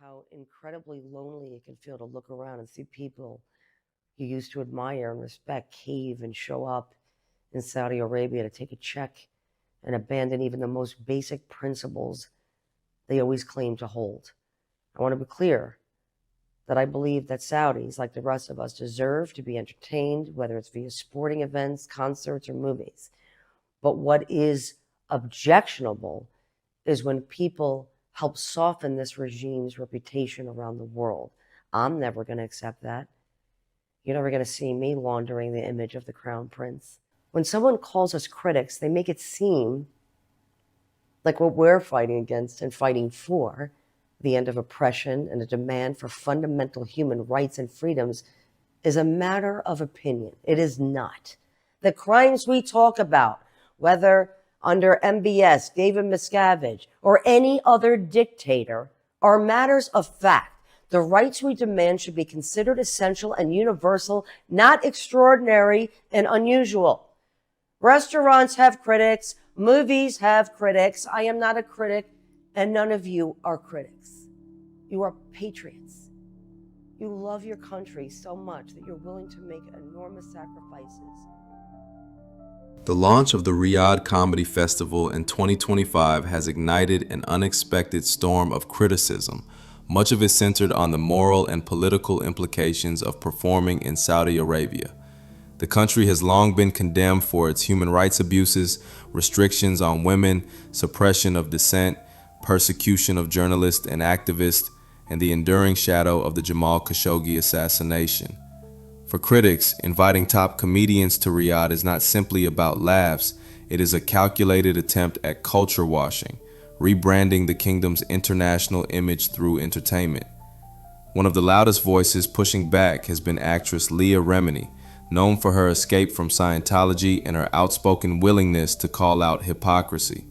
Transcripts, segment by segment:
how incredibly lonely it can feel to look around and see people you used to admire and respect cave and show up in Saudi Arabia to take a check and abandon even the most basic principles they always claim to hold. I want to be clear that I believe that Saudis, like the rest of us, deserve to be entertained, whether it's via sporting events, concerts, or movies. But what is objectionable is when people help soften this regime's reputation around the world. I'm never going to accept that. You're never going to see me laundering the image of the Crown Prince. When someone calls us critics, they make it seem like what we're fighting against and fighting for, the end of oppression and a demand for fundamental human rights and freedoms, is a matter of opinion. It is not. The crimes we talk about, whether under MBS, David Miscavige, or any other dictator, are matters of fact. The rights we demand should be considered essential and universal, not extraordinary and unusual. Restaurants have critics, movies have critics. I am not a critic, and none of you are critics. You are patriots. You love your country so much that you're willing to make enormous sacrifices. The launch of the Riyadh Comedy Festival in 2025 has ignited an unexpected storm of criticism, much of it centered on the moral and political implications of performing in Saudi Arabia. The country has long been condemned for its human rights abuses, restrictions on women, suppression of dissent, persecution of journalists and activists, and the enduring shadow of the Jamal Khashoggi assassination. For critics, inviting top comedians to Riyadh is not simply about laughs, it is a calculated attempt at culture washing, rebranding the kingdom's international image through entertainment. One of the loudest voices pushing back has been actress Leah Remini, known for her escape from Scientology and her outspoken willingness to call out hypocrisy.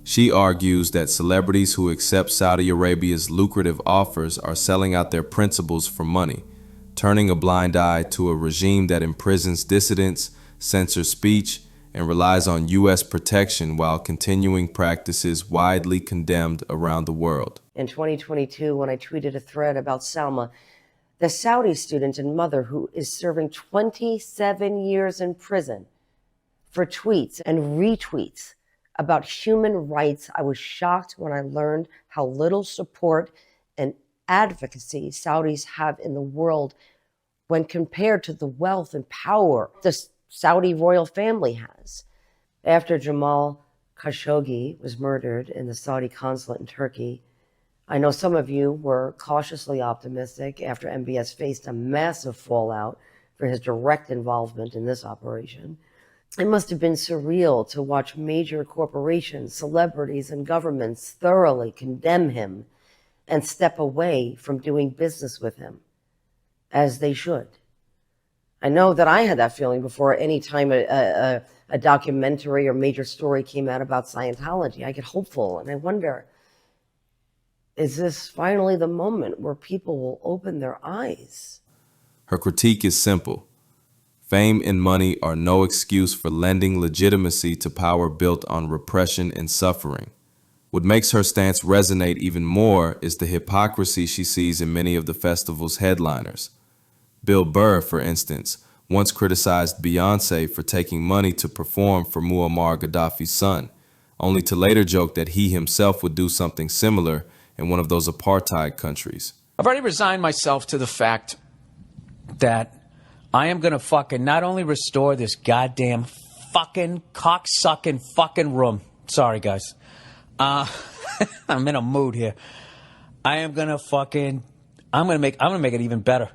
She argues that celebrities who accept Saudi Arabia's lucrative offers are selling out their principles for money, turning a blind eye to a regime that imprisons dissidents, censors speech, and relies on U.S. protection while continuing practices widely condemned around the world. In 2022, when I tweeted a thread about Salma, the Saudi student and mother who is serving 27 years in prison for tweets and retweets about human rights, I was shocked when I learned how little support and advocacy Saudis have in the world when compared to the wealth and power the Saudi royal family has. After Jamal Khashoggi was murdered in the Saudi consulate in Turkey, I know some of you were cautiously optimistic after MBS faced a massive fallout for his direct involvement in this operation. It must have been surreal to watch major corporations, celebrities, and governments thoroughly condemn him and step away from doing business with him, as they should. I know that I had that feeling before any time a documentary or major story came out about Scientology. I get hopeful, and I wonder, is this finally the moment where people will open their eyes? Her critique is simple. Fame and money are no excuse for lending legitimacy to power built on repression and suffering. What makes her stance resonate even more is the hypocrisy she sees in many of the festival's headliners. Bill Burr, for instance, once criticized Beyoncé for taking money to perform for Muammar Gaddafi's son, only to later joke that he himself would do something similar in one of those apartheid countries. I've already resigned myself to the fact that I am going to fucking not only restore this goddamn fucking cocksucking fucking room. Sorry, guys. I'm in a mood here. I'm going to make it even better.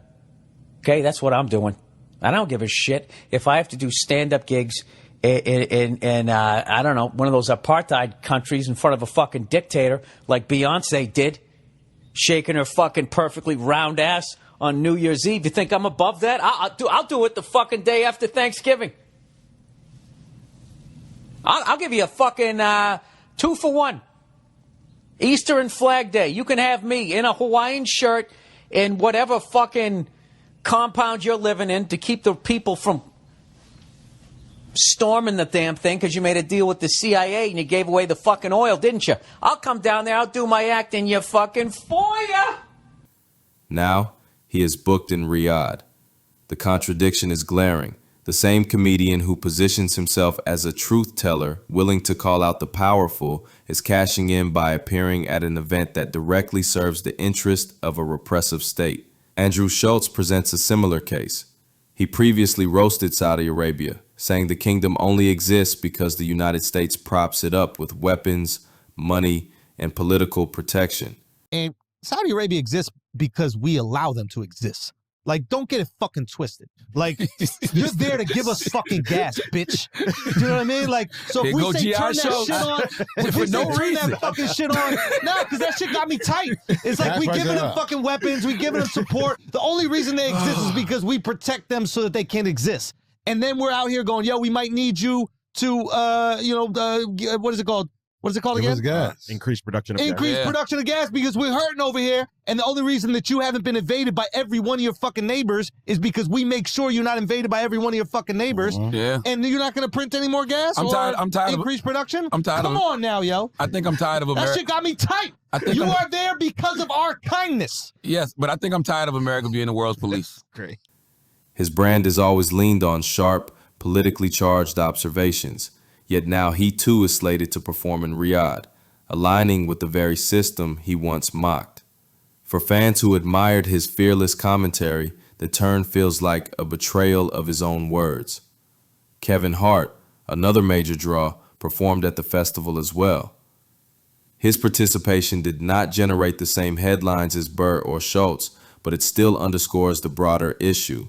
Okay, that's what I'm doing. I don't give a shit if I have to do stand-up gigs in I don't know, one of those apartheid countries in front of a fucking dictator like Beyonce did, shaking her fucking perfectly round ass on New Year's Eve. You think I'm above that? I'll do it the fucking day after Thanksgiving. I'll give you a fucking 2-for-1. Easter and Flag Day. You can have me in a Hawaiian shirt in whatever fucking compound you're living in to keep the people from storming the damn thing because you made a deal with the CIA and you gave away the fucking oil, didn't you? I'll come down there, I'll do my act in your fucking foyer. Now, he is booked in Riyadh. The contradiction is glaring. The same comedian who positions himself as a truth teller, willing to call out the powerful, is cashing in by appearing at an event that directly serves the interest of a repressive state. Andrew Schulz presents a similar case. He previously roasted Saudi Arabia, saying the kingdom only exists because the United States props it up with weapons, money, and political protection. And Saudi Arabia exists because we allow them to exist. Like, don't get it fucking twisted. Like, you're there to give us fucking gas, bitch. Do you know what I mean? Like, so if we say turn that shit on, if we say turn that fucking shit on, no, because that shit got me tight. It's like we giving them fucking weapons, we giving them support. The only reason they exist is because we protect them so that they can't exist. And then we're out here going, yo, we might need you to, what is it called? What is it called again? Gas. Increased production of gas. Increased production of gas because we're hurting over here. And the only reason that you haven't been invaded by every one of your fucking neighbors is because we make sure you're not invaded by every one of your fucking neighbors. Yeah. And you're not going to print any more gas? I'm tired of increased production? I'm tired Come on now, yo. I think I'm tired of America. That shit got me tight. You are there because of our kindness. Yes, but I think I'm tired of America being the world's police. Great. His brand is always leaned on sharp, politically charged observations. Yet now he too is slated to perform in Riyadh, aligning with the very system he once mocked. For fans who admired his fearless commentary, the turn feels like a betrayal of his own words. Kevin Hart, another major draw, performed at the festival as well. His participation did not generate the same headlines as Burr or Schulz, but it still underscores the broader issue.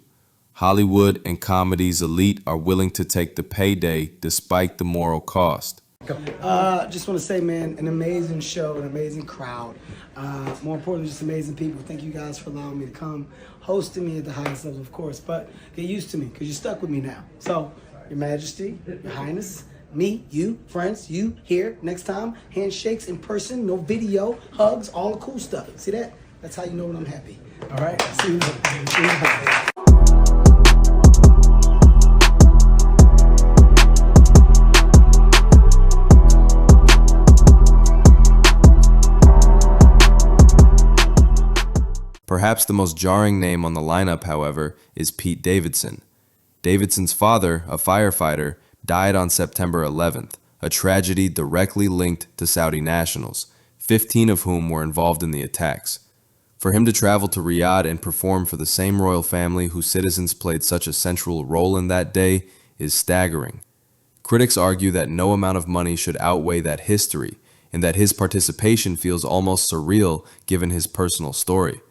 Hollywood and comedy's elite are willing to take the payday despite the moral cost. Just want to say, man, an amazing show, an amazing crowd. More importantly, just amazing people. Thank you guys for allowing me to come, hosting me at the highest level, of course. But get used to me, because you're stuck with me now. So, Your Majesty, Your Highness, me, you, friends, you, here, next time, handshakes in person, no video, hugs, all the cool stuff. See that? That's how you know when I'm happy. All right? See you later. Perhaps the most jarring name on the lineup, however, is Pete Davidson. Davidson's father, a firefighter, died on September 11th, a tragedy directly linked to Saudi nationals, 15 of whom were involved in the attacks. For him to travel to Riyadh and perform for the same royal family whose citizens played such a central role in that day is staggering. Critics argue that no amount of money should outweigh that history, and that his participation feels almost surreal given his personal story.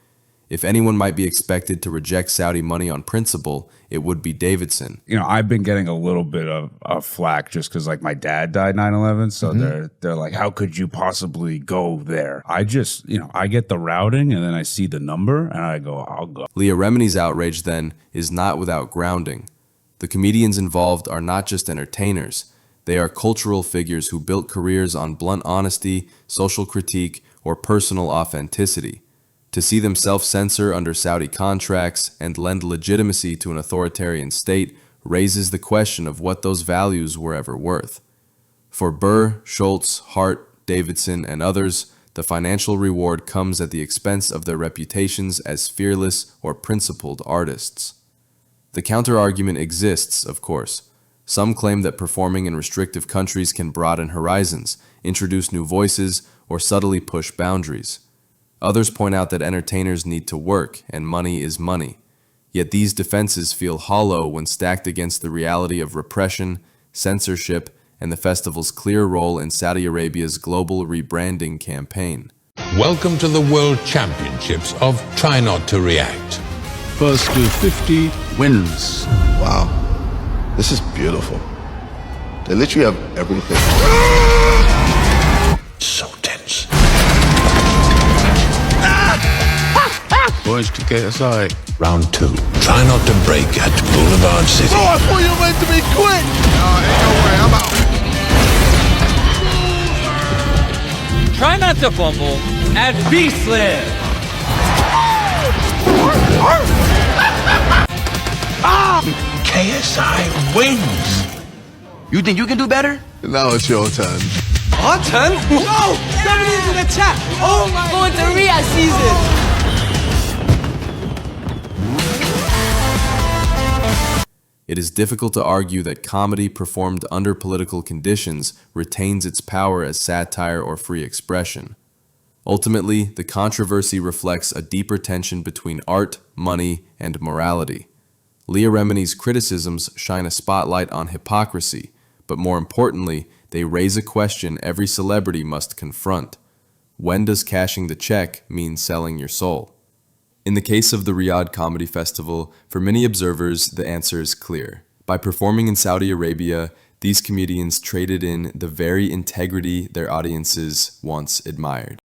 If anyone might be expected to reject Saudi money on principle, it would be Davidson. You know, I've been getting a little bit of flack just because, like, my dad died 9/11, so they're like, how could you possibly go there? I just, I get the routing and then I see the number and I go, I'll go. Leah Remini's outrage, then, is not without grounding. The comedians involved are not just entertainers. They are cultural figures who built careers on blunt honesty, social critique, or personal authenticity. To see them self-censor under Saudi contracts and lend legitimacy to an authoritarian state raises the question of what those values were ever worth. For Burr, Schulz, Hart, Davidson, and others, the financial reward comes at the expense of their reputations as fearless or principled artists. The counter-argument exists, of course. Some claim that performing in restrictive countries can broaden horizons, introduce new voices, or subtly push boundaries. Others point out that entertainers need to work, and money is money. Yet these defenses feel hollow when stacked against the reality of repression, censorship, and the festival's clear role in Saudi Arabia's global rebranding campaign. Welcome to the World Championships of Try Not to React. First to 50 wins. Wow, this is beautiful. They literally have everything. So tense. Boys to KSI. Round 2. Try not to break at Boulevard City. Oh, I thought you were meant to be quick! No, ain't no way, I'm out. Try not to fumble at B-Slam. KSI wins. You think you can do better? Now it's your turn. Our turn? Whoa! 7 years in the chat! Oh my! Going to Riyadh season! It is difficult to argue that comedy performed under political conditions retains its power as satire or free expression. Ultimately, the controversy reflects a deeper tension between art, money, and morality. Leah Remini's criticisms shine a spotlight on hypocrisy, but more importantly, they raise a question every celebrity must confront. When does cashing the check mean selling your soul? In the case of the Riyadh Comedy Festival, for many observers, the answer is clear. By performing in Saudi Arabia, these comedians traded in the very integrity their audiences once admired.